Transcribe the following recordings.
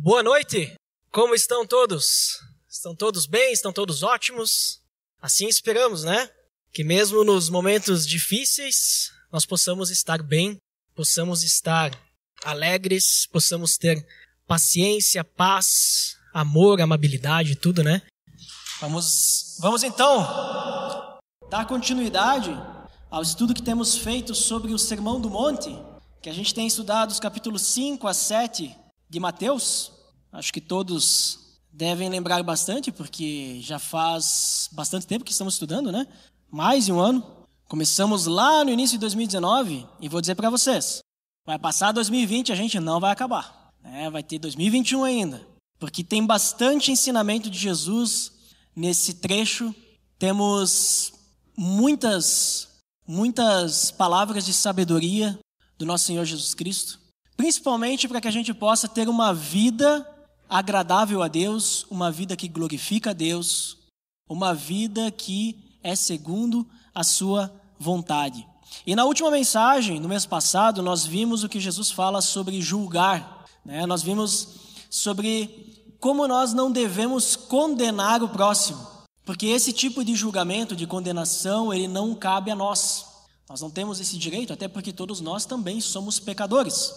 Boa noite! Como estão todos? Estão todos bem? Estão todos ótimos? Assim esperamos, né? Que mesmo nos momentos difíceis, nós possamos estar bem, possamos estar alegres, possamos ter paciência, paz, amor, amabilidade, tudo, né? Vamos então dar continuidade ao estudo que temos feito sobre o Sermão do Monte, que a gente tem estudado os capítulos 5 a 7 de Mateus. Acho que todos devem lembrar bastante, porque já faz bastante tempo que estamos estudando, né? Mais de um ano. Começamos lá no início de 2019 e vou dizer para vocês, vai passar 2020 e a gente não vai acabar, né? Vai ter 2021 ainda, porque tem bastante ensinamento de Jesus nesse trecho. Temos muitas palavras de sabedoria do nosso Senhor Jesus Cristo, principalmente para que a gente possa ter uma vida agradável a Deus, uma vida que glorifica a Deus, uma vida que é segundo a sua vontade. E na última mensagem, no mês passado, nós vimos o que Jesus fala sobre julgar, né? Nós vimos sobre como nós não devemos condenar o próximo, porque esse tipo de julgamento, de condenação, ele não cabe a nós. Nós não temos esse direito, até porque todos nós também somos pecadores.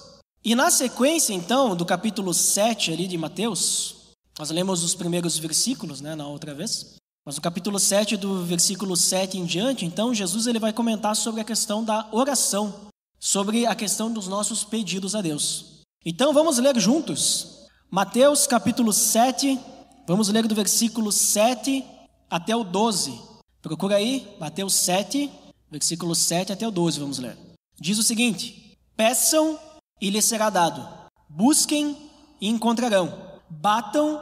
E na sequência, então, do capítulo 7 ali de Mateus, nós lemos os primeiros versículos, né, na outra vez, mas no capítulo 7, do versículo 7 em diante, então, Jesus ele vai comentar sobre a questão da oração, sobre a questão dos nossos pedidos a Deus. Então, vamos ler juntos Mateus capítulo 7, vamos ler do versículo 7 até o 12. Procura aí, Mateus 7, versículo 7 até o 12, vamos ler. Diz o seguinte: peçam e lhes será dado, busquem e encontrarão, batam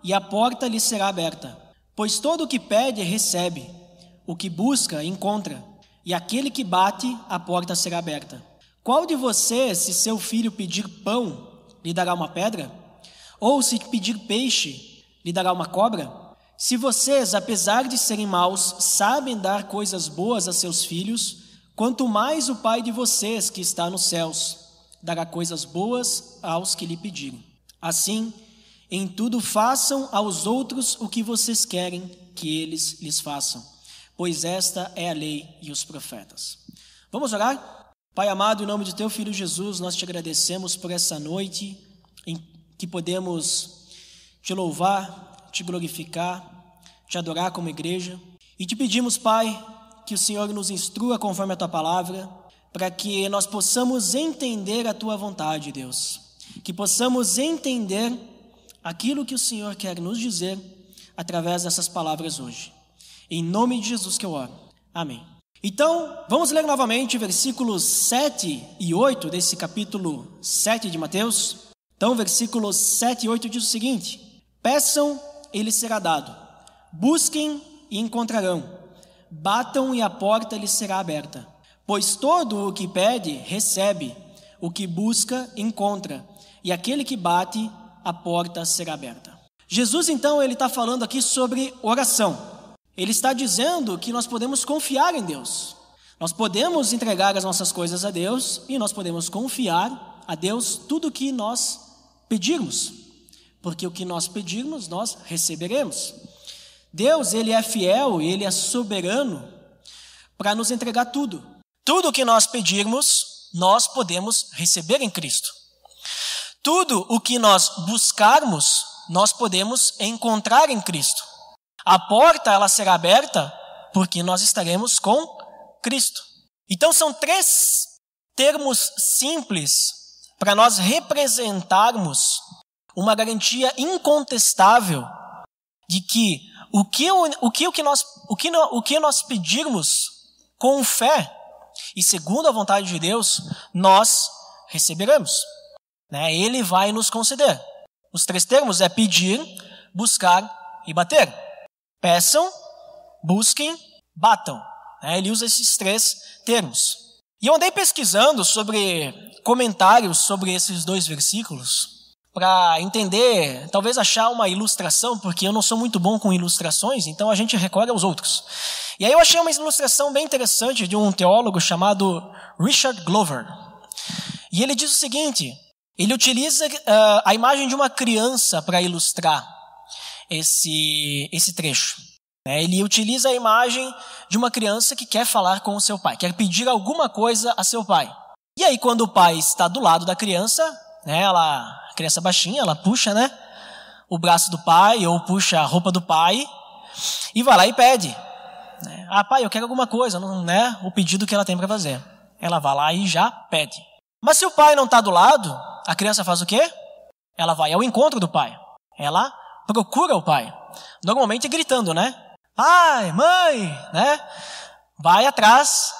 e a porta lhes será aberta. Pois todo o que pede recebe, o que busca encontra, e aquele que bate, a porta será aberta. Qual de vocês, se seu filho pedir pão, lhe dará uma pedra? Ou se pedir peixe, lhe dará uma cobra? Se vocês, apesar de serem maus, sabem dar coisas boas a seus filhos, quanto mais o Pai de vocês, que está nos céus, dará coisas boas aos que lhe pedirem. Assim, em tudo façam aos outros o que vocês querem que eles lhes façam, pois esta é a lei e os profetas. Vamos orar? Pai amado, em nome de teu Filho Jesus, nós te agradecemos por essa noite em que podemos te louvar, te glorificar, te adorar como igreja. E te pedimos, Pai, que o Senhor nos instrua conforme a tua palavra, para que nós possamos entender a tua vontade, Deus. Que possamos entender aquilo que o Senhor quer nos dizer através dessas palavras hoje. Em nome de Jesus que eu oro. Amém. Então, vamos ler novamente versículos 7 e 8 desse capítulo 7 de Mateus. Então, versículos 7 e 8 diz o seguinte: peçam e lhes será dado, busquem e encontrarão, batam e a porta lhes será aberta. Pois todo o que pede, recebe, o que busca, encontra, e aquele que bate, a porta será aberta. Jesus, então, ele está falando aqui sobre oração. Ele está dizendo que nós podemos confiar em Deus. Nós podemos entregar as nossas coisas a Deus e nós podemos confiar a Deus tudo o que nós pedirmos, porque o que nós pedirmos, nós receberemos. Deus, ele é fiel, ele é soberano para nos entregar tudo. Tudo o que nós pedirmos, nós podemos receber em Cristo. Tudo o que nós buscarmos, nós podemos encontrar em Cristo. A porta, ela será aberta porque nós estaremos com Cristo. Então, são três termos simples para nós representarmos uma garantia incontestável de que o que nós pedirmos com fé e segundo a vontade de Deus, nós receberemos, né? Ele vai nos conceder. Os três termos é pedir, buscar e bater. Peçam, busquem, batam. Ele usa esses três termos. E eu andei pesquisando sobre comentários sobre esses dois versículos para entender, talvez achar uma ilustração, porque eu não sou muito bom com ilustrações, então a gente recorre aos outros. E aí eu achei uma ilustração bem interessante de um teólogo chamado Richard Glover. E ele diz o seguinte: Ele utiliza a imagem de uma criança para ilustrar esse trecho. Ele utiliza a imagem de uma criança que quer falar com o seu pai, quer pedir alguma coisa a seu pai. E aí, quando o pai está do lado da criança, a criança baixinha, ela puxa, o braço do pai ou puxa a roupa do pai e vai lá e pede. Ah, pai, eu quero alguma coisa, o pedido que ela tem para fazer. Ela vai lá e já pede. Mas se o pai não está do lado, a criança faz o quê? Ela vai ao encontro do pai. Ela procura o pai. Normalmente gritando, pai, mãe, vai atrás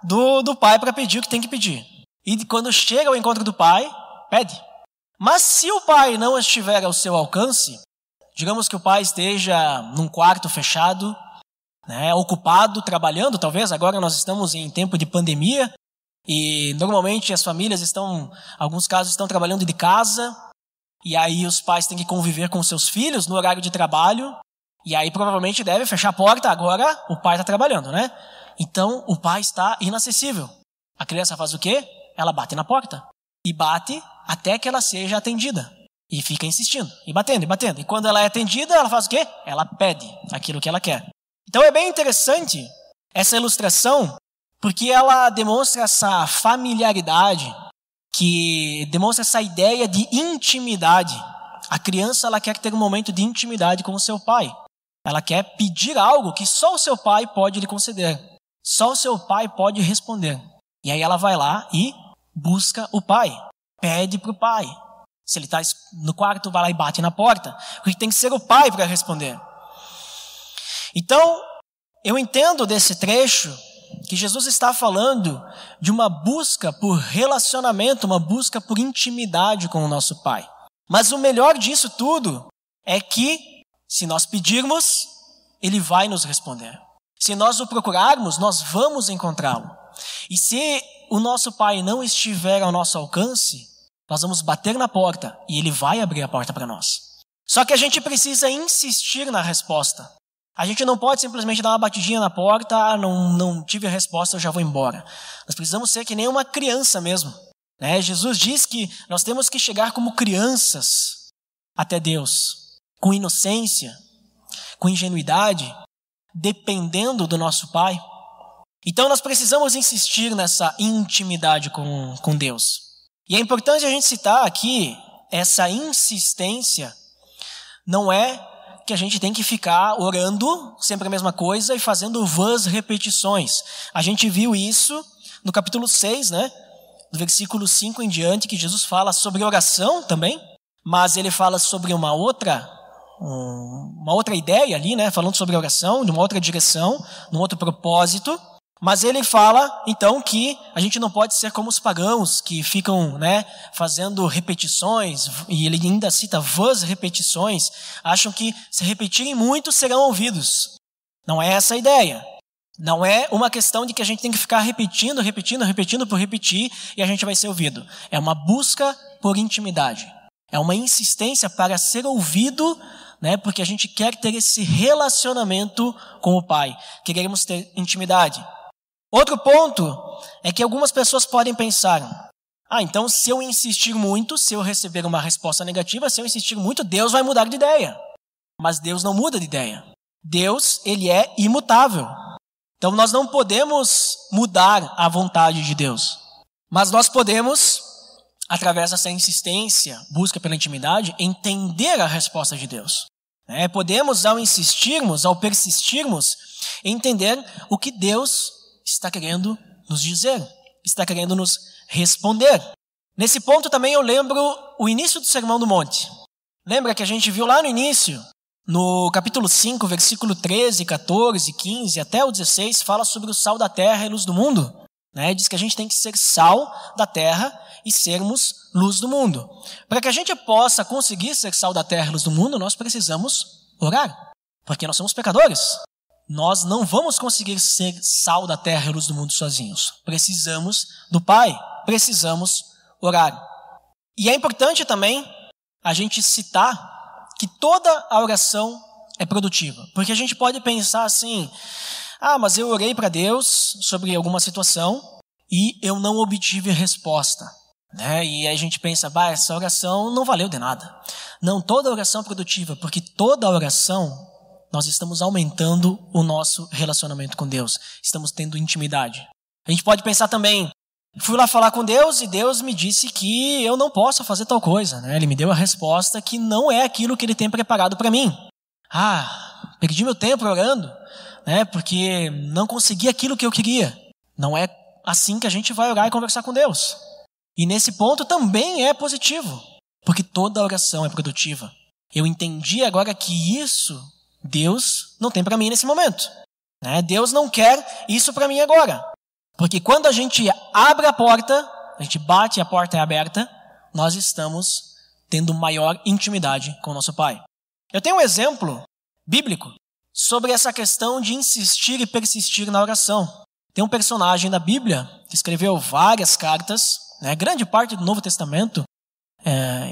do pai para pedir o que tem que pedir. E quando chega ao encontro do pai, pede. Mas se o pai não estiver ao seu alcance, digamos que o pai esteja num quarto fechado, ocupado, trabalhando, talvez, agora nós estamos em tempo de pandemia, e normalmente as famílias em alguns casos, estão trabalhando de casa, e aí os pais têm que conviver com seus filhos no horário de trabalho, e aí provavelmente deve fechar a porta, agora o pai está trabalhando, Então o pai está inacessível. A criança faz o quê? Ela bate na porta, e bate até que ela seja atendida. E fica insistindo, e batendo, e batendo. E quando ela é atendida, ela faz o quê? Ela pede aquilo que ela quer. Então é bem interessante essa ilustração, porque ela demonstra essa familiaridade, que demonstra essa ideia de intimidade. A criança, ela quer ter um momento de intimidade com o seu pai. Ela quer pedir algo que só o seu pai pode lhe conceder. Só o seu pai pode responder. E aí ela vai lá e busca o pai. Pede para o pai. Se ele está no quarto, vai lá e bate na porta. Porque tem que ser o pai para responder. Então, eu entendo desse trecho que Jesus está falando de uma busca por relacionamento, uma busca por intimidade com o nosso Pai. Mas o melhor disso tudo é que, se nós pedirmos, Ele vai nos responder. Se nós o procurarmos, nós vamos encontrá-lo. E se o nosso Pai não estiver ao nosso alcance, nós vamos bater na porta e Ele vai abrir a porta para nós. Só que a gente precisa insistir na resposta. A gente não pode simplesmente dar uma batidinha na porta, não tive a resposta, eu já vou embora. Nós precisamos ser que nem uma criança mesmo. Jesus diz que nós temos que chegar como crianças até Deus, com inocência, com ingenuidade, dependendo do nosso Pai. Então nós precisamos insistir nessa intimidade com Deus. E é importante a gente citar aqui, essa insistência não é que a gente tem que ficar orando sempre a mesma coisa e fazendo vãs repetições. A gente viu isso no capítulo 6, do versículo 5 em diante, que Jesus fala sobre oração também, mas ele fala sobre uma outra ideia ali, falando sobre oração, de uma outra direção, num outro propósito. Mas ele fala, então, que a gente não pode ser como os pagãos, que ficam fazendo repetições, e ele ainda cita vãs repetições, acham que se repetirem muito serão ouvidos. Não é essa a ideia. Não é uma questão de que a gente tem que ficar repetindo por repetir, e a gente vai ser ouvido. É uma busca por intimidade. É uma insistência para ser ouvido, porque a gente quer ter esse relacionamento com o Pai. Queremos ter intimidade. Outro ponto é que algumas pessoas podem pensar, então se eu insistir muito, se eu receber uma resposta negativa, se eu insistir muito, Deus vai mudar de ideia. Mas Deus não muda de ideia. Deus, Ele é imutável. Então nós não podemos mudar a vontade de Deus. Mas nós podemos, através dessa insistência, busca pela intimidade, entender a resposta de Deus. Podemos, ao insistirmos, ao persistirmos, entender o que Deus está querendo nos dizer, está querendo nos responder. Nesse ponto também eu lembro o início do Sermão do Monte. Lembra que a gente viu lá no início, no capítulo 5, versículo 13, 14, 15, até o 16, fala sobre o sal da terra e luz do mundo. Diz que a gente tem que ser sal da terra e sermos luz do mundo. Para que a gente possa conseguir ser sal da terra e luz do mundo, nós precisamos orar, porque nós somos pecadores. Nós não vamos conseguir ser sal da terra e luz do mundo sozinhos. Precisamos do Pai, precisamos orar. E é importante também a gente citar que toda a oração é produtiva. Porque a gente pode pensar assim, mas eu orei para Deus sobre alguma situação e eu não obtive resposta. né? E aí a gente pensa, essa oração não valeu de nada. Não, toda oração é produtiva, porque toda oração nós estamos aumentando o nosso relacionamento com Deus. Estamos tendo intimidade. A gente pode pensar também, fui lá falar com Deus e Deus me disse que eu não posso fazer tal coisa, né? Ele me deu a resposta que não é aquilo que Ele tem preparado para mim. Perdi meu tempo orando, né? Porque não consegui aquilo que eu queria. Não é assim que a gente vai orar e conversar com Deus. E nesse ponto também é positivo, porque toda oração é produtiva. Eu entendi agora que isso Deus não tem para mim nesse momento, né? Deus não quer isso para mim agora. Porque quando a gente abre a porta, a gente bate e a porta é aberta, nós estamos tendo maior intimidade com o nosso Pai. Eu tenho um exemplo bíblico sobre essa questão de insistir e persistir na oração. Tem um personagem da Bíblia que escreveu várias cartas, né? Grande parte do Novo Testamento,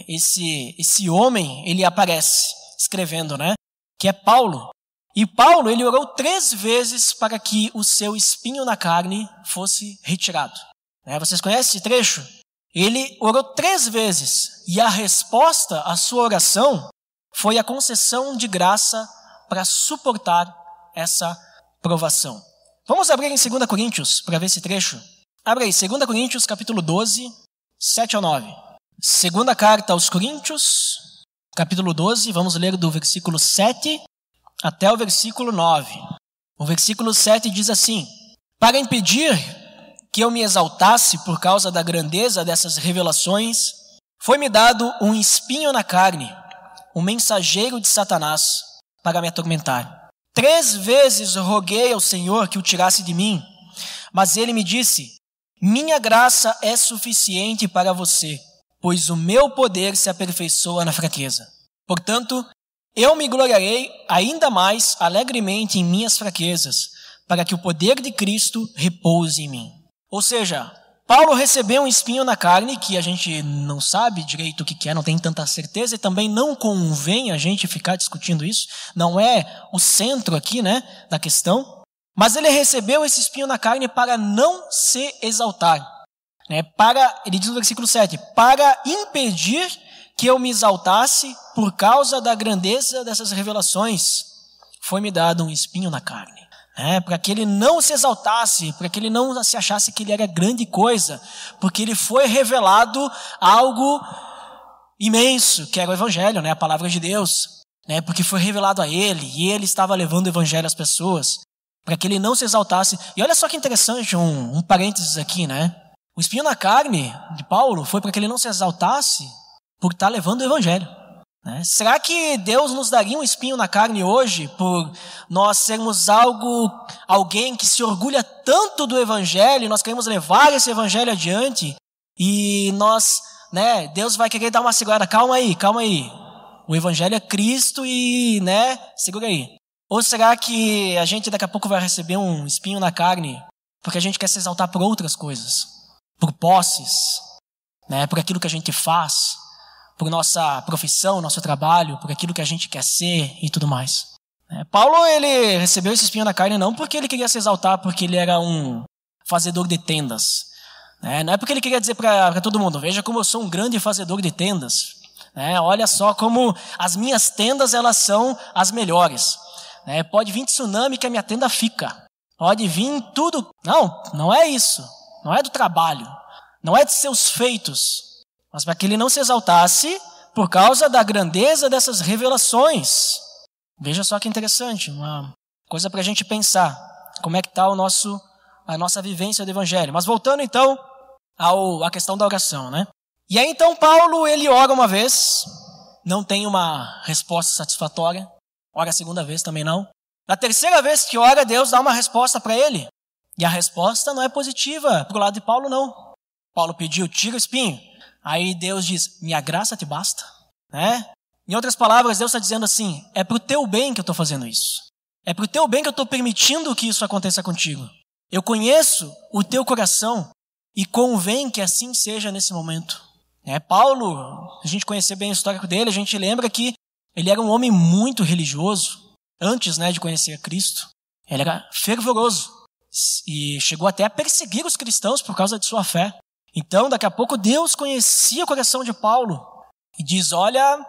esse homem, ele aparece escrevendo, né? Que é Paulo. E Paulo, ele orou 3 vezes para que o seu espinho na carne fosse retirado. Vocês conhecem esse trecho? Ele orou 3 vezes e a resposta à sua oração foi a concessão de graça para suportar essa provação. Vamos abrir em 2 Coríntios para ver esse trecho. Abre aí, 2 Coríntios capítulo 12, 7 ao 9. Segunda carta aos Coríntios, capítulo 12, vamos ler do versículo 7 até o versículo 9. O versículo 7 diz assim: para impedir que eu me exaltasse por causa da grandeza dessas revelações, foi-me dado um espinho na carne, um mensageiro de Satanás, para me atormentar. 3 vezes roguei ao Senhor que o tirasse de mim, mas ele me disse: minha graça é suficiente para você, pois o meu poder se aperfeiçoa na fraqueza. Portanto, eu me gloriarei ainda mais alegremente em minhas fraquezas, para que o poder de Cristo repouse em mim. Ou seja, Paulo recebeu um espinho na carne, que a gente não sabe direito o que é, não tem tanta certeza, e também não convém a gente ficar discutindo isso, não é o centro aqui, né, da questão. Mas ele recebeu esse espinho na carne para não se exaltar, né, ele diz no versículo 7, para impedir que eu me exaltasse por causa da grandeza dessas revelações, foi-me dado um espinho na carne. Para que ele não se exaltasse, para que ele não se achasse que ele era grande coisa, porque ele foi revelado algo imenso, que era o Evangelho, né, a palavra de Deus, né, porque foi revelado a ele, e ele estava levando o Evangelho às pessoas, para que ele não se exaltasse. E olha só que interessante, um parênteses aqui, né? O espinho na carne de Paulo foi para que ele não se exaltasse por estar levando o Evangelho. Será que Deus nos daria um espinho na carne hoje por nós sermos alguém que se orgulha tanto do Evangelho, nós queremos levar esse Evangelho adiante e nós, Deus vai querer dar uma segurada, calma aí, o Evangelho é Cristo e, segura aí. Ou será que a gente daqui a pouco vai receber um espinho na carne porque a gente quer se exaltar por outras coisas, por posses, por aquilo que a gente faz, por nossa profissão, nosso trabalho, por aquilo que a gente quer ser e tudo mais. Paulo, ele recebeu esse espinho na carne não porque ele queria se exaltar, porque ele era um fazedor de tendas. Não é porque ele queria dizer para todo mundo, veja como eu sou um grande fazedor de tendas. Olha só como as minhas tendas, elas são as melhores. Pode vir tsunami que a minha tenda fica. Pode vir tudo. Não é isso. Não é do trabalho. Não é de seus feitos. Mas para que ele não se exaltasse por causa da grandeza dessas revelações. Veja só que interessante, uma coisa para a gente pensar. Como é que está a nossa vivência do Evangelho. Mas voltando então à questão da oração, né? E aí então Paulo, ele ora uma vez, não tem uma resposta satisfatória. Ora a segunda vez também não. Na terceira vez que ora, Deus dá uma resposta para ele. E a resposta não é positiva para o lado de Paulo, não. Paulo pediu, tira o espinho. Aí Deus diz, minha graça te basta. Em outras palavras, Deus está dizendo assim, é para o teu bem que eu estou fazendo isso. É para o teu bem que eu estou permitindo que isso aconteça contigo. Eu conheço o teu coração e convém que assim seja nesse momento. Paulo, a gente conhecer bem o histórico dele, a gente lembra que ele era um homem muito religioso, antes de conhecer a Cristo. Ele era fervoroso e chegou até a perseguir os cristãos por causa de sua fé. Então, daqui a pouco, Deus conhecia o coração de Paulo e diz, olha,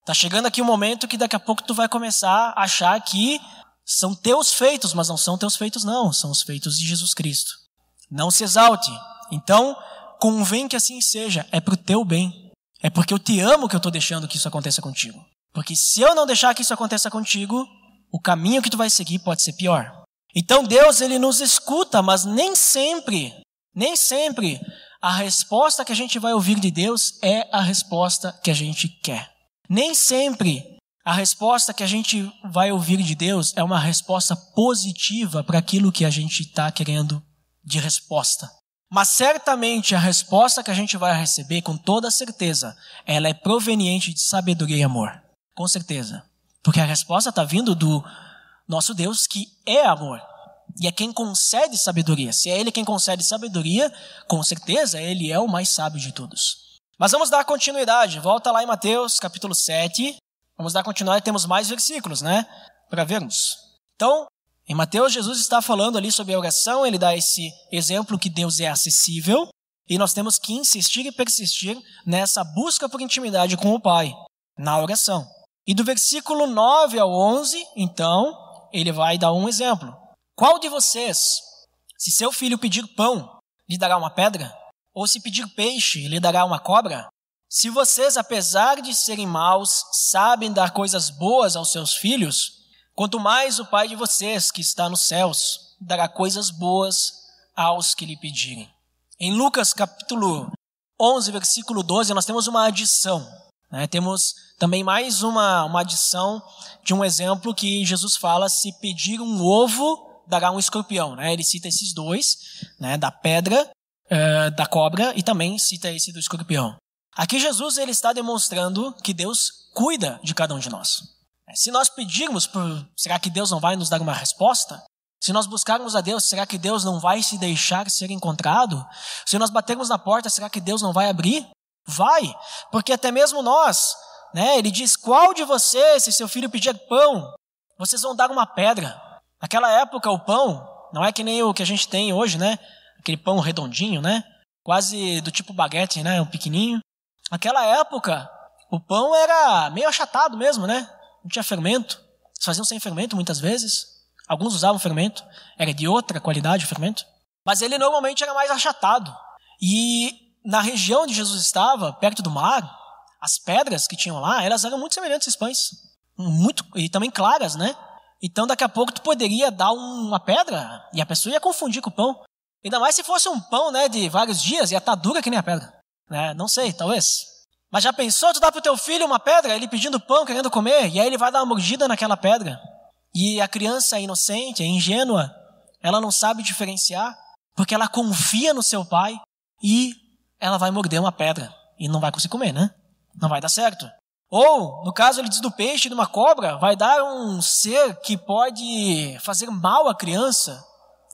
tá chegando aqui um momento que daqui a pouco tu vai começar a achar que são teus feitos, mas não são teus feitos não, são os feitos de Jesus Cristo. Não se exalte. Então, convém que assim seja, é pro teu bem. É porque eu te amo que eu estou deixando que isso aconteça contigo. Porque se eu não deixar que isso aconteça contigo, o caminho que tu vai seguir pode ser pior. Então Deus, ele nos escuta, mas nem sempre a resposta que a gente vai ouvir de Deus é a resposta que a gente quer. Nem sempre a resposta que a gente vai ouvir de Deus é uma resposta positiva para aquilo que a gente está querendo de resposta. Mas certamente a resposta que a gente vai receber, com toda certeza, ela é proveniente de sabedoria e amor. Com certeza. Porque a resposta está vindo do nosso Deus, que é amor. E é quem concede sabedoria. Se é Ele quem concede sabedoria, com certeza Ele é o mais sábio de todos. Mas vamos dar continuidade. Volta lá em Mateus, capítulo 7. Vamos dar continuidade, temos mais versículos, né? Para vermos. Então, em Mateus, Jesus está falando ali sobre a oração. Ele dá esse exemplo que Deus é acessível. E nós temos que insistir e persistir nessa busca por intimidade com o Pai, na oração. E do versículo 9 ao 11, então, ele vai dar um exemplo. Qual de vocês, se seu filho pedir pão, lhe dará uma pedra? Ou se pedir peixe, lhe dará uma cobra? Se vocês, apesar de serem maus, sabem dar coisas boas aos seus filhos, quanto mais o Pai de vocês, que está nos céus, dará coisas boas aos que lhe pedirem. Em Lucas capítulo 11, versículo 12, nós temos uma adição. Temos também mais uma adição de um exemplo que Jesus fala, se pedir um ovo, dará um escorpião. Ele cita esses dois, da pedra, da cobra, e também cita esse do escorpião. Aqui Jesus ele está demonstrando que Deus cuida de cada um de nós. Se nós pedirmos, será que Deus não vai nos dar uma resposta? Se nós buscarmos a Deus, será que Deus não vai se deixar ser encontrado? Se nós batermos na porta, será que Deus não vai abrir? Vai, porque até mesmo nós, ele diz, qual de vocês, se seu filho pedir pão, vocês vão dar uma pedra? Naquela época o pão, não é que nem o que a gente tem hoje, aquele pão redondinho, quase do tipo baguete, um pequenininho. Naquela época, o pão era meio achatado mesmo, não tinha fermento, eles faziam sem fermento muitas vezes, alguns usavam fermento, era de outra qualidade o fermento, mas ele normalmente era mais achatado. E na região onde Jesus estava, perto do mar, as pedras que tinham lá, elas eram muito semelhantes aos pães, e também claras, Então daqui a pouco tu poderia dar uma pedra e a pessoa ia confundir com o pão. Ainda mais se fosse um pão, de vários dias, ia estar dura que nem a pedra. Não sei, talvez. Mas já pensou, tu dá pro teu filho uma pedra, ele pedindo pão, querendo comer, e aí ele vai dar uma mordida naquela pedra. E a criança é inocente, é ingênua, ela não sabe diferenciar, porque ela confia no seu pai, e ela vai morder uma pedra, e não vai conseguir comer, Não vai dar certo. Ou, no caso ele diz do peixe e de uma cobra, vai dar um ser que pode fazer mal à criança,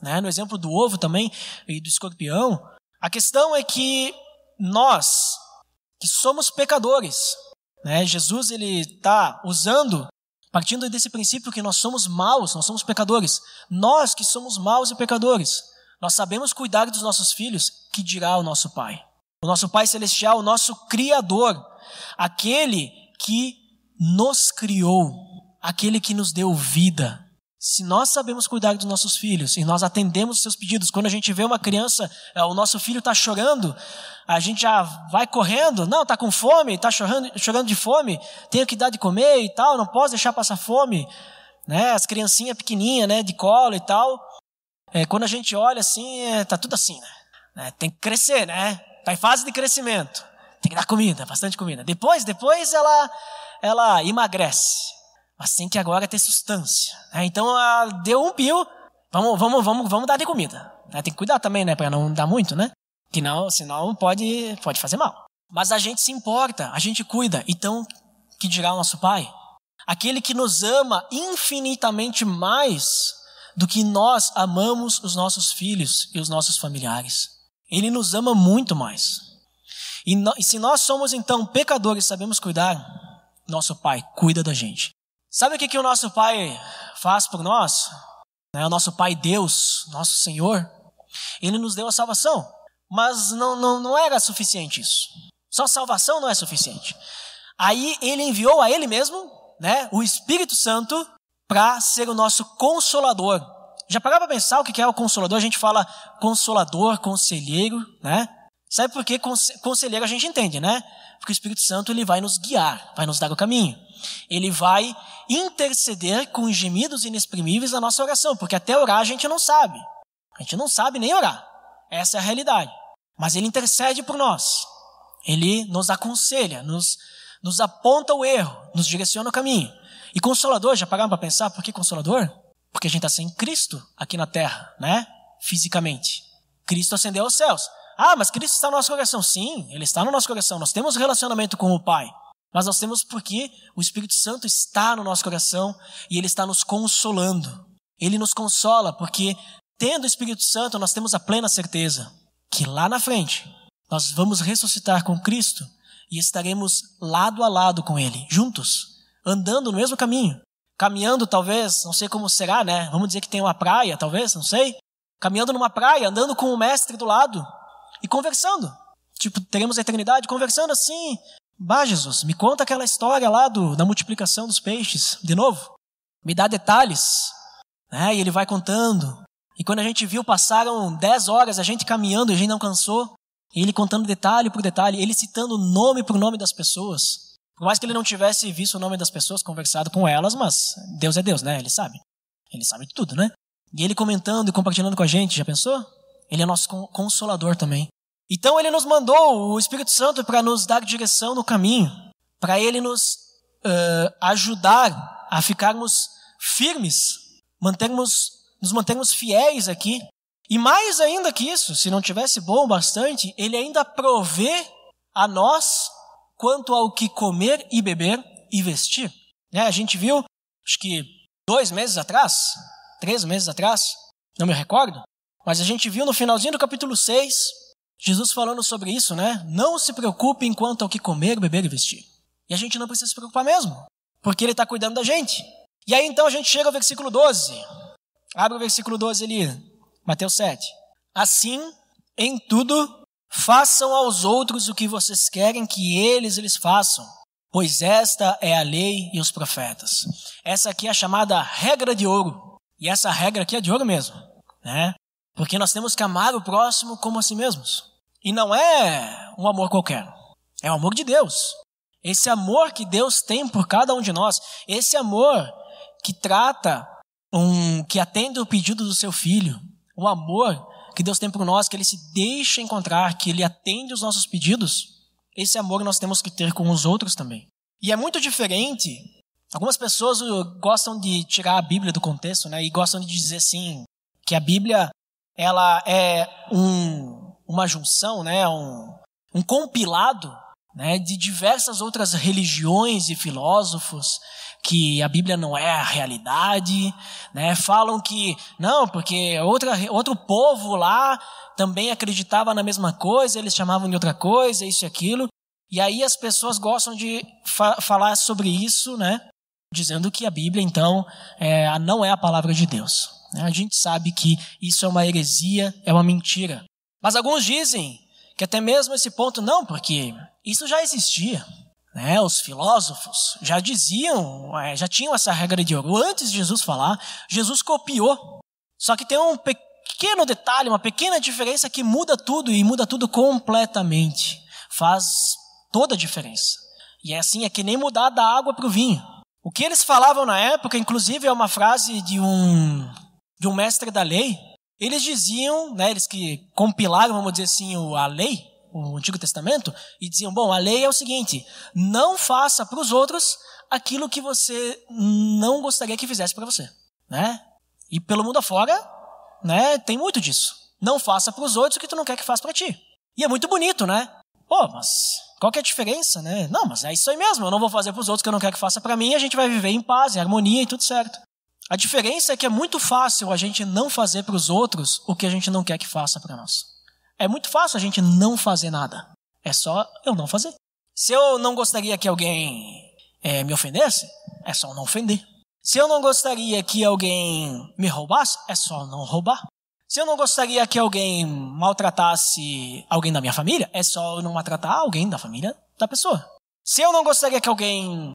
No exemplo do ovo também, e do escorpião. A questão é que nós, que somos pecadores, Jesus ele está usando, partindo desse princípio que nós somos maus, nós somos pecadores. Nós que somos maus e pecadores, nós sabemos cuidar dos nossos filhos, que dirá o nosso Pai. O nosso Pai Celestial, o nosso Criador, aquele que nos criou, aquele que nos deu vida. Se nós sabemos cuidar dos nossos filhos e nós atendemos os seus pedidos, quando a gente vê uma criança, o nosso filho está chorando, a gente já vai correndo, não, está com fome, está chorando de fome, tenho que dar de comer e tal, não posso deixar passar fome, as criancinhas pequenininhas, de colo e tal, quando a gente olha assim, está tudo assim, tem que crescer, está em fase de crescimento, tem que dar comida, bastante comida, depois ela emagrece. Mas tem que agora ter substância. Então, deu um pio, vamos dar de comida. Tem que cuidar também, para não dar muito, Que não, senão pode fazer mal. Mas a gente se importa, a gente cuida. Então, que dirá o nosso Pai? Aquele que nos ama infinitamente mais do que nós amamos os nossos filhos e os nossos familiares. Ele nos ama muito mais. E se nós somos, então, pecadores e sabemos cuidar, nosso Pai cuida da gente. Sabe o que o nosso Pai faz por nós? O nosso Pai Deus, nosso Senhor, Ele nos deu a salvação. Mas não era suficiente isso. Só salvação não é suficiente. Aí ele enviou a ele mesmo, né, o Espírito Santo, para ser o nosso consolador. Já parava para pensar o que é o consolador? A gente fala consolador, conselheiro, né? Sabe por que conselheiro a gente entende, né? Porque o Espírito Santo ele vai nos guiar, vai nos dar o caminho. Ele vai interceder com gemidos inexprimíveis na nossa oração, porque até orar a gente não sabe. A gente não sabe nem orar. Essa é a realidade. Mas ele intercede por nós. Ele nos aconselha, nos aponta o erro, nos direciona o caminho. E consolador, já pararam para pensar por que consolador? Porque a gente está sem Cristo aqui na terra, né? Fisicamente. Cristo ascendeu aos céus. Ah, mas Cristo está no nosso coração. Sim, Ele está no nosso coração. Nós temos relacionamento com o Pai. Mas nós temos porque o Espírito Santo está no nosso coração e Ele está nos consolando. Ele nos consola porque, tendo o Espírito Santo, nós temos a plena certeza que lá na frente nós vamos ressuscitar com Cristo e estaremos lado a lado com Ele, juntos, andando no mesmo caminho. Caminhando talvez, não sei como será, né? Vamos dizer que tem uma praia, talvez, não sei. Caminhando numa praia, andando com o mestre do lado e conversando. Tipo, teremos a eternidade conversando assim. Bah, Jesus, me conta aquela história lá da multiplicação dos peixes, de novo. Me dá detalhes. Né? E ele vai contando. E quando a gente viu, passaram 10 horas a gente caminhando e a gente não cansou. E ele contando detalhe por detalhe, ele citando nome por nome das pessoas. Por mais que ele não tivesse visto o nome das pessoas, conversado com elas, mas Deus é Deus, né? Ele sabe. Ele sabe de tudo, né? E ele comentando e compartilhando com a gente, já pensou? Ele é nosso consolador também. Então ele nos mandou o Espírito Santo para nos dar direção no caminho, para ele nos ajudar a ficarmos firmes, nos mantermos fiéis aqui. E mais ainda que isso, se não tivesse bom bastante, ele ainda provê a nós quanto ao que comer e beber e vestir. A gente viu, acho que 2 meses atrás, 3 meses atrás, não me recordo, mas a gente viu no finalzinho do capítulo 6, Jesus falando sobre isso, né? Não se preocupem quanto ao que comer, beber e vestir. E a gente não precisa se preocupar mesmo, porque ele está cuidando da gente. E aí então a gente chega ao versículo 12. Abre o versículo 12 ali, Mateus 7. Assim, em tudo, façam aos outros o que vocês querem que eles façam, pois esta é a lei e os profetas. Essa aqui é a chamada regra de ouro. E essa regra aqui é de ouro mesmo, né? Porque nós temos que amar o próximo como a si mesmos. E não é um amor qualquer. É o amor de Deus. Esse amor que Deus tem por cada um de nós. Esse amor que trata, que atende o pedido do seu filho. O amor que Deus tem por nós, que Ele se deixa encontrar, que Ele atende os nossos pedidos. Esse amor nós temos que ter com os outros também. E é muito diferente. Algumas pessoas gostam de tirar a Bíblia do contexto, né? E gostam de dizer assim, que a Bíblia ela é uma junção, né? um compilado, né? De diversas outras religiões e filósofos, que a Bíblia não é a realidade, né? Falam que não, porque outro povo lá também acreditava na mesma coisa, eles chamavam de outra coisa, isso e aquilo. E aí as pessoas gostam de falar sobre isso, né? Dizendo que a Bíblia, então, não é a palavra de Deus. A gente sabe que isso é uma heresia, é uma mentira. Mas alguns dizem que até mesmo esse ponto não, porque isso já existia. Né? Os filósofos já diziam, já tinham essa regra de ouro. Antes de Jesus falar, Jesus copiou. Só que tem um pequeno detalhe, uma pequena diferença que muda tudo e muda tudo completamente. Faz toda a diferença. E é assim, é que nem mudar da água para o vinho. O que eles falavam na época, inclusive é uma frase de um mestre da lei. Eles diziam, né, eles que compilaram, vamos dizer assim, a lei, o Antigo Testamento, e diziam, bom, a lei é o seguinte, não faça para os outros aquilo que você não gostaria que fizesse para você. Né? E pelo mundo afora, né, tem muito disso. Não faça para os outros o que tu não quer que faça para ti. E é muito bonito, né? Pô, mas qual que é a diferença, né? Não, mas é isso aí mesmo, eu não vou fazer para os outros o que eu não quero que faça para mim, e a gente vai viver em paz, em harmonia e tudo certo. A diferença é que é muito fácil a gente não fazer para os outros o que a gente não quer que faça para nós. É muito fácil a gente não fazer nada. É só eu não fazer. Se eu não gostaria que alguém me ofendesse, é só eu não ofender. Se eu não gostaria que alguém me roubasse, é só eu não roubar. Se eu não gostaria que alguém maltratasse alguém da minha família, é só eu não maltratar alguém da família da pessoa. Se eu não gostaria que alguém,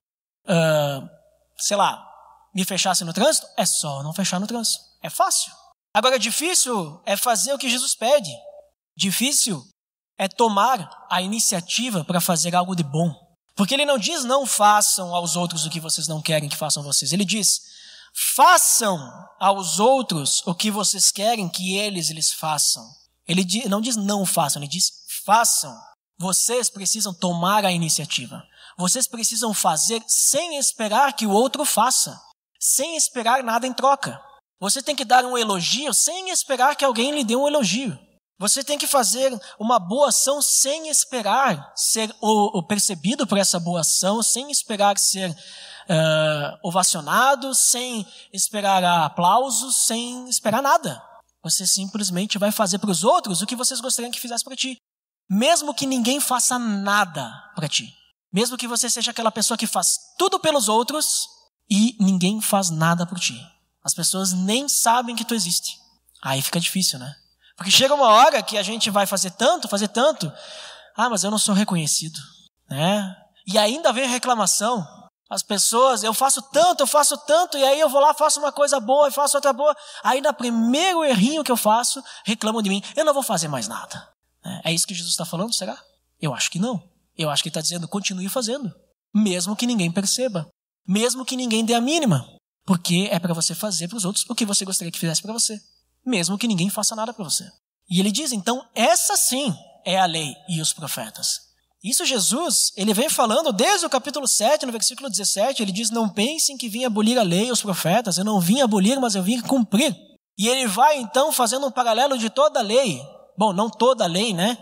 me fechasse no trânsito, é só eu não fechar no trânsito. É fácil. Agora, difícil é fazer o que Jesus pede. Difícil é tomar a iniciativa para fazer algo de bom. Porque ele não diz, não façam aos outros o que vocês não querem que façam a vocês. Ele diz, façam aos outros o que vocês querem que eles lhes façam. Ele não diz não façam, ele diz façam. Vocês precisam tomar a iniciativa. Vocês precisam fazer sem esperar que o outro faça. Sem esperar nada em troca. Você tem que dar um elogio sem esperar que alguém lhe dê um elogio. Você tem que fazer uma boa ação sem esperar ser percebido por essa boa ação, sem esperar ser ovacionado, sem esperar aplausos, sem esperar nada. Você simplesmente vai fazer para os outros o que vocês gostariam que fizesse para ti. Mesmo que ninguém faça nada para ti. Mesmo que você seja aquela pessoa que faz tudo pelos outros e ninguém faz nada por ti. As pessoas nem sabem que tu existe. Aí fica difícil, né? Porque chega uma hora que a gente vai fazer tanto. Mas eu não sou reconhecido, né? E ainda vem a reclamação. As pessoas, eu faço tanto, e aí eu vou lá, faço uma coisa boa e faço outra boa. Aí no primeiro errinho que eu faço, reclamam de mim. Eu não vou fazer mais nada. É isso que Jesus está falando, será? Eu acho que não. Eu acho que ele está dizendo, continue fazendo. Mesmo que ninguém perceba. Mesmo que ninguém dê a mínima. Porque é para você fazer para os outros o que você gostaria que fizesse para você. Mesmo que ninguém faça nada para você. E ele diz, então, essa sim é a lei e os profetas. Isso Jesus, ele vem falando desde o capítulo 7, no versículo 17, ele diz, não pensem que vim abolir a lei e os profetas, eu não vim abolir, mas eu vim cumprir. E ele vai então fazendo um paralelo de toda a lei. Bom, não toda a lei, né?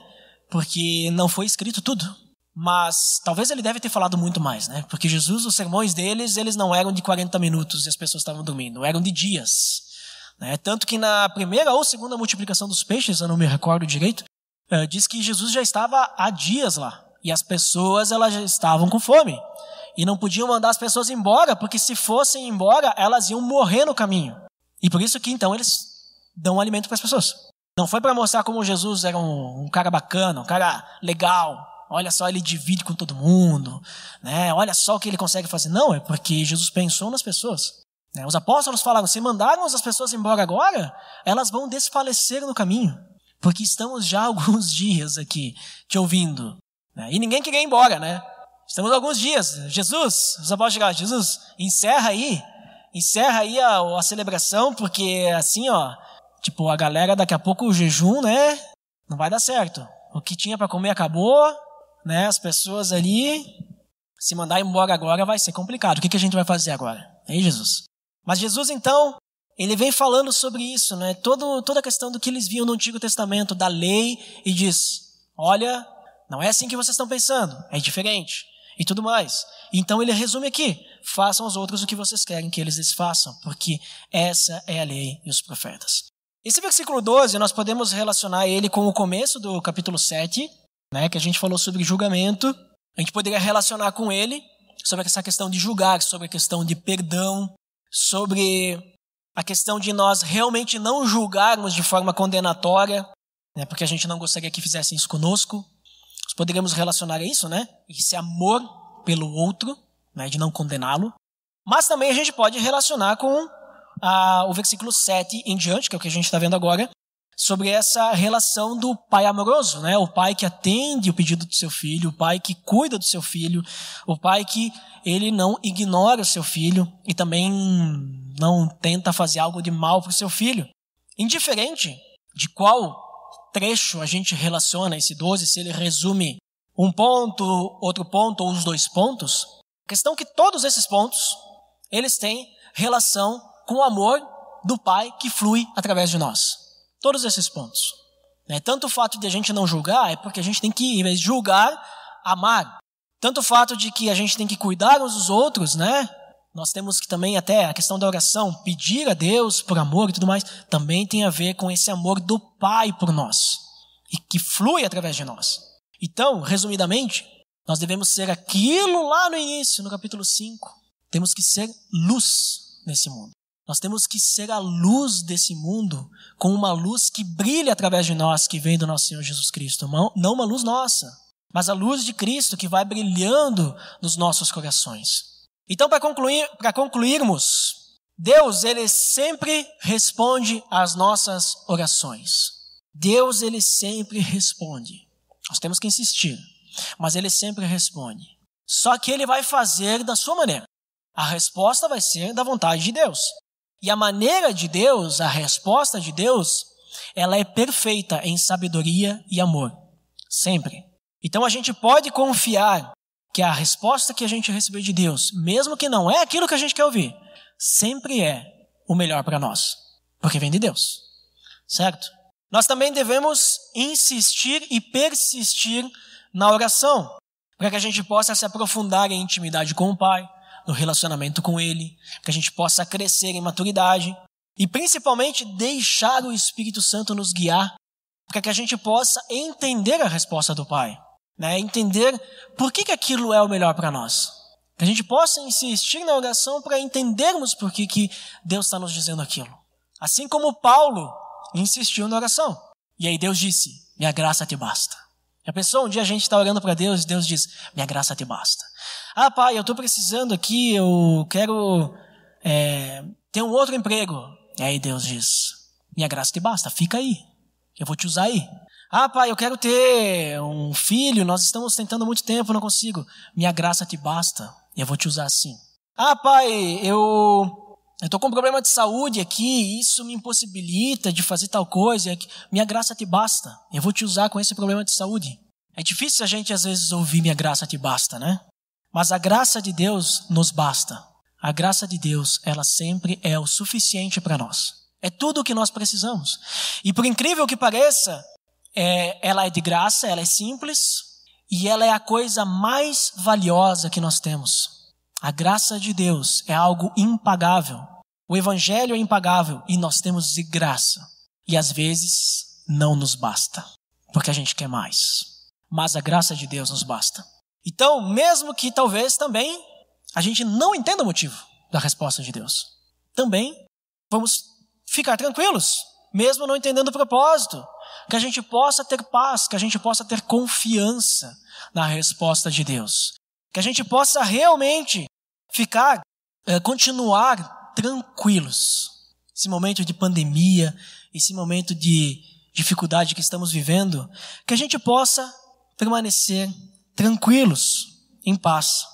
Porque não foi escrito tudo. Mas talvez ele deve ter falado muito mais, né? Porque Jesus, os sermões deles, eles não eram de 40 minutos e as pessoas estavam dormindo, eram de dias. Né? Tanto que na primeira ou segunda multiplicação dos peixes, eu não me recordo direito, diz que Jesus já estava há dias lá. E as pessoas, elas já estavam com fome. E não podiam mandar as pessoas embora, porque se fossem embora, elas iam morrer no caminho. E por isso que então eles dão alimento para as pessoas. Não foi para mostrar como Jesus era um cara bacana, um cara legal. Olha só, ele divide com todo mundo. Né? Olha só o que ele consegue fazer. Não, é porque Jesus pensou nas pessoas. Os apóstolos falaram, se mandarmos as pessoas embora agora, elas vão desfalecer no caminho. Porque estamos já há alguns dias aqui te ouvindo. E ninguém queria ir embora, né? Estamos há alguns dias. Jesus, os apóstolos chegaram, Jesus, encerra aí a celebração, porque assim, a galera daqui a pouco o jejum, né? Não vai dar certo. O que tinha para comer acabou, né? As pessoas ali, se mandar embora agora vai ser complicado. O que a gente vai fazer agora? Aí, Jesus. Mas Jesus, então, ele vem falando sobre isso, né? Toda a questão do que eles viam no Antigo Testamento, da lei, e diz, olha, não é assim que vocês estão pensando, é diferente, e tudo mais. Então ele resume aqui, façam aos outros o que vocês querem que eles lhes façam, porque essa é a lei e os profetas. Esse versículo 12, nós podemos relacionar ele com o começo do capítulo 7, né, que a gente falou sobre julgamento. A gente poderia relacionar com ele sobre essa questão de julgar, sobre a questão de perdão, sobre a questão de nós realmente não julgarmos de forma condenatória, né, porque a gente não gostaria que fizessem isso conosco. Nós poderíamos relacionar a isso, né? Esse amor pelo outro, né, de não condená-lo. Mas também a gente pode relacionar com o versículo 7 em diante, que é o que a gente está vendo agora, sobre essa relação do pai amoroso, né? O pai que atende o pedido do seu filho, o pai que cuida do seu filho, o pai que ele não ignora o seu filho e também não tenta fazer algo de mal para o seu filho. Indiferente de qual trecho a gente relaciona esse 12, se ele resume um ponto, outro ponto ou os dois pontos, a questão é que todos esses pontos, eles têm relação com o amor do pai que flui através de nós. Todos esses pontos. Tanto o fato de a gente não julgar é porque a gente tem que, em vez de julgar, amar. Tanto o fato de que a gente tem que cuidar uns dos outros, né? Nós temos que também até a questão da oração, pedir a Deus por amor e tudo mais, também tem a ver com esse amor do Pai por nós, e que flui através de nós. Então, resumidamente, nós devemos ser aquilo lá no início, no capítulo 5. Temos que ser luz nesse mundo. Nós temos que ser a luz desse mundo, com uma luz que brilha através de nós, que vem do nosso Senhor Jesus Cristo. Não uma luz nossa, mas a luz de Cristo que vai brilhando nos nossos corações. Então, para concluirmos, Deus, Ele sempre responde às nossas orações. Deus, Ele sempre responde. Nós temos que insistir, mas Ele sempre responde. Só que Ele vai fazer da sua maneira. A resposta vai ser da vontade de Deus. E a maneira de Deus, a resposta de Deus, ela é perfeita em sabedoria e amor. Sempre. Então a gente pode confiar que a resposta que a gente recebeu de Deus, mesmo que não é aquilo que a gente quer ouvir, sempre é o melhor para nós. Porque vem de Deus. Certo? Nós também devemos insistir e persistir na oração, para que a gente possa se aprofundar em intimidade com o Pai, no relacionamento com Ele, que a gente possa crescer em maturidade e principalmente deixar o Espírito Santo nos guiar, para que a gente possa entender a resposta do Pai, né? Entender por que aquilo é o melhor para nós. Que a gente possa insistir na oração para entendermos por que Deus está nos dizendo aquilo. Assim como Paulo insistiu na oração. E aí Deus disse, minha graça te basta. Já pensou? Um dia a gente está orando para Deus e Deus diz, minha graça te basta. Ah, Pai, eu estou precisando aqui, eu quero ter um outro emprego. E aí Deus diz, minha graça te basta, fica aí, eu vou te usar aí. Ah, Pai, eu quero ter um filho, nós estamos tentando há muito tempo, não consigo. Minha graça te basta, eu vou te usar assim. Ah, Pai, eu estou com um problema de saúde aqui, isso me impossibilita de fazer tal coisa. Minha graça te basta, eu vou te usar com esse problema de saúde. É difícil a gente às vezes ouvir minha graça te basta, né? Mas a graça de Deus nos basta. A graça de Deus, ela sempre é o suficiente para nós. É tudo o que nós precisamos. E por incrível que pareça, ela é de graça, ela é simples e ela é a coisa mais valiosa que nós temos. A graça de Deus é algo impagável. O Evangelho é impagável e nós temos de graça. E às vezes não nos basta, porque a gente quer mais. Mas a graça de Deus nos basta. Então, mesmo que talvez também a gente não entenda o motivo da resposta de Deus, também vamos ficar tranquilos, mesmo não entendendo o propósito. Que a gente possa ter paz, que a gente possa ter confiança na resposta de Deus. Que a gente possa realmente continuar tranquilos. Esse momento de pandemia, esse momento de dificuldade que estamos vivendo, que a gente possa permanecer tranquilos, em paz.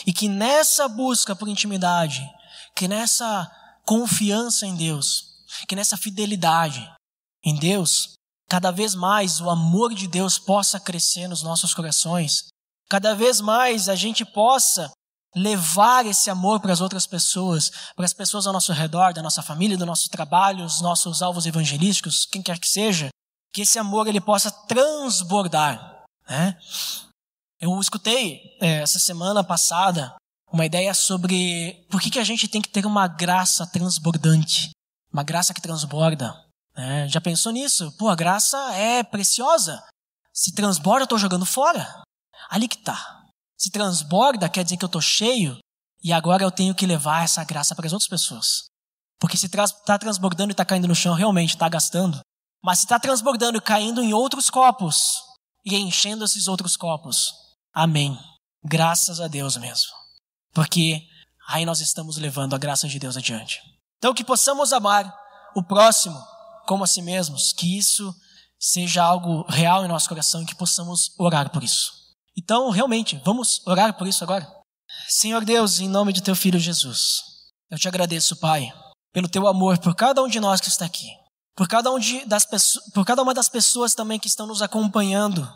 E que nessa busca por intimidade, que nessa confiança em Deus, que nessa fidelidade em Deus, cada vez mais o amor de Deus possa crescer nos nossos corações. Cada vez mais a gente possa levar esse amor para as outras pessoas, para as pessoas ao nosso redor, da nossa família, do nosso trabalho, os nossos alvos evangelísticos, quem quer que seja, que esse amor ele possa transbordar, né? Eu escutei essa semana passada uma ideia sobre por que a gente tem que ter uma graça transbordante, uma graça que transborda. Já pensou nisso? Pô, a graça é preciosa. Se transborda, eu estou jogando fora. Ali que tá. Se transborda, quer dizer que eu estou cheio e agora eu tenho que levar essa graça para as outras pessoas. Porque se está transbordando e está caindo no chão, realmente está gastando. Mas se está transbordando e caindo em outros copos e enchendo esses outros copos, amém. Graças a Deus mesmo. Porque aí nós estamos levando a graça de Deus adiante. Então que possamos amar o próximo como a si mesmos, que isso seja algo real em nosso coração e que possamos orar por isso. Então, realmente, vamos orar por isso agora? Senhor Deus, em nome de Teu Filho Jesus, eu Te agradeço, Pai, pelo Teu amor por cada um de nós que está aqui, por cada uma das pessoas também que estão nos acompanhando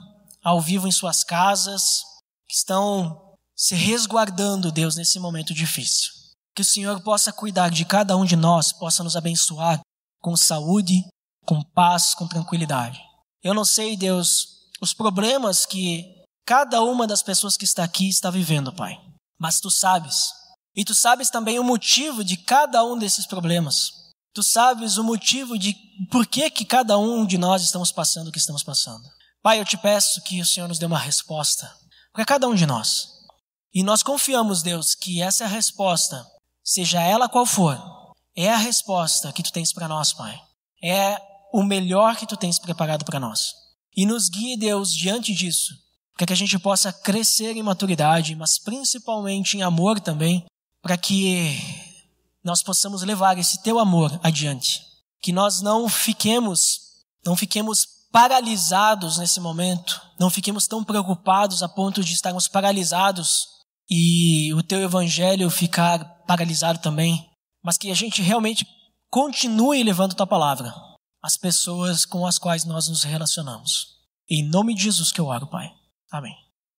ao vivo em suas casas, que estão se resguardando, Deus, nesse momento difícil. Que o Senhor possa cuidar de cada um de nós, possa nos abençoar com saúde, com paz, com tranquilidade. Eu não sei, Deus, os problemas que cada uma das pessoas que está aqui está vivendo, Pai. Mas Tu sabes. E Tu sabes também o motivo de cada um desses problemas. Tu sabes o motivo de por que cada um de nós estamos passando o que estamos passando. Pai, eu Te peço que o Senhor nos dê uma resposta para cada um de nós. E nós confiamos, Deus, que essa resposta, seja ela qual for, é a resposta que tu tens para nós, Pai. É o melhor que tu tens preparado para nós. E nos guie, Deus, diante disso, para que a gente possa crescer em maturidade, mas principalmente em amor também, para que nós possamos levar esse teu amor adiante. Que nós não fiquemos paralisados nesse momento, não fiquemos tão preocupados a ponto de estarmos paralisados e o teu evangelho ficar paralisado também, mas que a gente realmente continue levando tua palavra às pessoas com as quais nós nos relacionamos. Em nome de Jesus que eu oro, Pai. Amém.